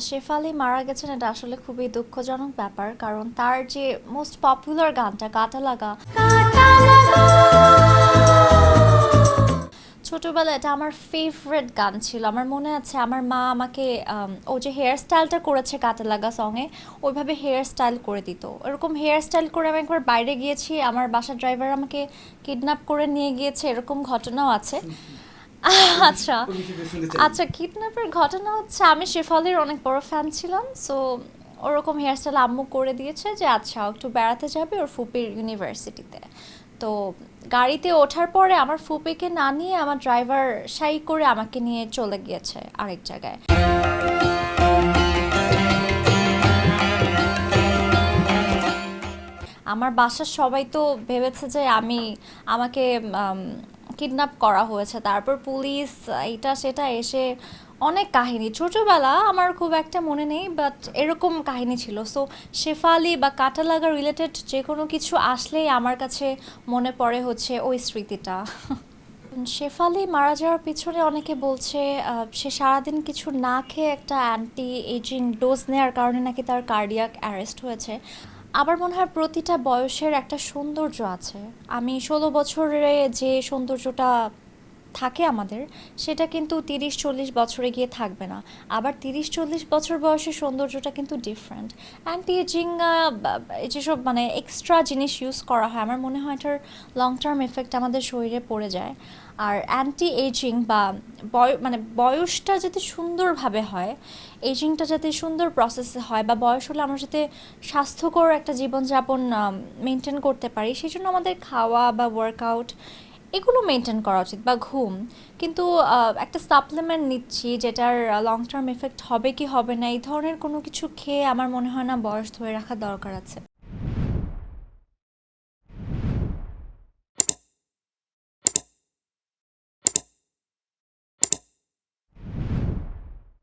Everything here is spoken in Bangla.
শেফালি মারা গেছেন, এটা আসলে খুবই দুঃখজনক ব্যাপার। কারণ তার যে মোস্ট পপুলার গানটা কাটা লাগা, ছোটবেলায় এটা আমার ফেভারিট গান ছিল। আমার মনে আছে আমার মা আমাকে ও যে হেয়ার স্টাইলটা করেছে কাটা লাগা সঙে, ওইভাবে হেয়ার স্টাইল করে দিত। এরকম হেয়ার স্টাইল করে আমি একবার বাইরে গিয়েছি, আমার বাসার ড্রাইভার আমাকে কিডন্যাপ করে নিয়ে গিয়েছে, এরকম ঘটনাও আছে। আচ্ছা, আচ্ছা, কিডন্যাপের ঘটনা হচ্ছে আমি শেফালির অনেক বড় ফ্যান ছিলাম। সো ওরকম হেয়ারস্টাইল আম্মু করে দিয়েছে যে আচ্ছা ও একটু বেড়াতে যাবে ওর ফুপির ইউনিভার্সিটিতে। তো গাড়িতে ওঠার পরে আমার ফুপিকে না নিয়ে আমার ড্রাইভার সাই করে আমাকে নিয়ে চলে গিয়েছে আরেক জায়গায়। আমার বাসার সবাই তো ভেবেছে যে আমাকে কিডন্যাপ করা হয়েছে। তারপর পুলিশ এইটা সেটা এসে অনেক কাহিনী, ছোটবেলা আমার খুব একটা মনে নেই, বাট এরকম কাহিনী ছিল। সো শেফালি বা কাটালাগা রিলেটেড যে কোনো কিছু আসলেই আমার কাছে মনে পড়ে হচ্ছে ওই স্মৃতিটা। শেফালি মারা যাওয়ার পিছনে অনেকে বলছে সে সারাদিন কিছু না খেয়ে একটা অ্যান্টি এজিং ডোজ নেওয়ার কারণে নাকি তার কার্ডিয়াক অ্যারেস্ট হয়েছে। আবার মনে হয় প্রতিটা বয়সের একটা সৌন্দর্য আছে। আমি 16 বছরে যে সৌন্দর্যটা থাকে আমাদের, সেটা কিন্তু 30-40 বছরে গিয়ে থাকবে না। আবার 30-40 বছর বয়সের সৌন্দর্যটা কিন্তু ডিফারেন্ট। অ্যান্টি এজিং যেসব মানে এক্সট্রা জিনিস ইউজ করা হয়, আমার মনে হয় এটার লং টার্ম এফেক্ট আমাদের শরীরে পড়ে যায়। আর অ্যান্টি এজিং বা মানে বয়সটা যাতে সুন্দরভাবে হয়, এজিংটা যাতে সুন্দর প্রসেসে হয়, বা বয়স হলে আমরা যাতে স্বাস্থ্যকর একটা জীবনযাপন মেনটেন করতে পারি, সেই জন্য আমাদের খাওয়া বা ওয়ার্কআউট এগুলো মেনটেন করা উচিত, বা ঘুম। কিন্তু একটা সাপ্লিমেন্ট নিচ্ছি যেটার লং টার্ম এফেক্ট হবে কি হবে না, এই ধরনের কোনো কিছু খেয়ে আমার মনে হয় না বয়স ধরে রাখার দরকার আছে।